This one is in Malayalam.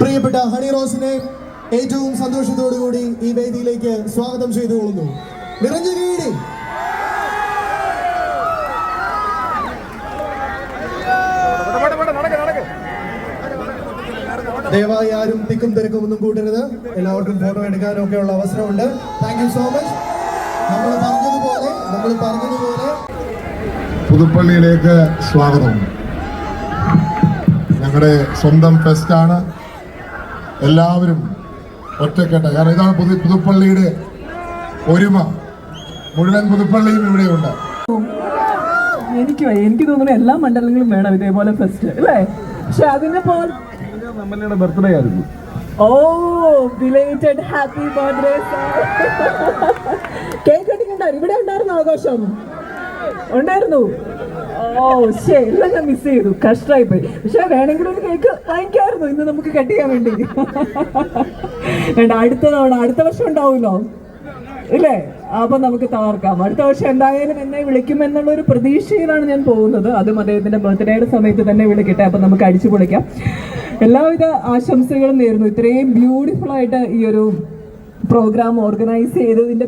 പ്രിയപ്പെട്ട ഹണി റോസിനെ ഏറ്റവും സന്തോഷത്തോടുകൂടി ഈ വേദിയിലേക്ക് സ്വാഗതം ചെയ്തുകൊള്ളുന്നു. നിറഞ്ഞ കീഴി ദയവായി ആരും തിക്കും തിരക്കും ഒന്നും കൂട്ടരുത്. എല്ലാവർക്കും ഫോട്ടോ എടുക്കാനും ഒക്കെ ഉള്ള അവസരമുണ്ട്. Thank you so much. നമ്മൾ പറഞ്ഞതുപോലെ പുതുപ്പള്ളിയിലേക്ക് സ്വാഗതം. ഞങ്ങളുടെ സ്വന്തം ഫെസ്റ്റാണ്. എല്ലാവരും ഒറ്റക്കെട്ട, കാരണം ഇതാണ് പുതുപ്പള്ളിയുടെ ഒരുമ. മുഴുവൻ പുതുപ്പള്ളിയും ഇവിടെയുണ്ട്. എനിക്ക് തോന്നുന്നു എല്ലാ മണ്ഡലങ്ങളും വേണം ഇതേപോലെ ഫെസ്റ്റ് അല്ലേ? പക്ഷെ അതിനെ പോലെ നമ്മളുടെ ബർത്ത്ഡേ ആയിരുന്നു. Oh, belated happy birthday sir. Cake cutting ഉണ്ടായിരുന്നു, ഇവിടെ ഉണ്ടായിരുന്നു, ആഘോഷം ഉണ്ടായിരുന്നു. ഓ ശരി, എല്ലാം ഞാൻ മിസ് ചെയ്തു, കഷ്ടമായി പോയി. പക്ഷെ വേണമെങ്കിൽ ഒരു കേക്ക് വാങ്ങിക്കായിരുന്നു ഇന്ന് നമുക്ക് കട്ട് ചെയ്യാൻ വേണ്ടി. അടുത്ത തവണ അടുത്ത വർഷം ഉണ്ടാവുമല്ലോ ഇല്ലേ? അപ്പൊ നമുക്ക് തകർക്കാം. അടുത്ത വർഷം എന്തായാലും എന്നെ വിളിക്കുമെന്നുള്ള ഒരു പ്രതീക്ഷയിലാണ് ഞാൻ പോകുന്നത്. അതും അദ്ദേഹത്തിന്റെ ബർത്ത്ഡേയുടെ സമയത്ത് തന്നെ വിളിക്കട്ടെ. അപ്പൊ നമുക്ക് അടിച്ചു പൊളിക്കാം. എല്ലാവിധ ആശംസകളും നേരുന്നു. ഇത്രയും ബ്യൂട്ടിഫുൾ ആയിട്ട് ഈ ഒരു പ്രോഗ്രാം ഓർഗനൈസ് ചെയ്തതിന്റെ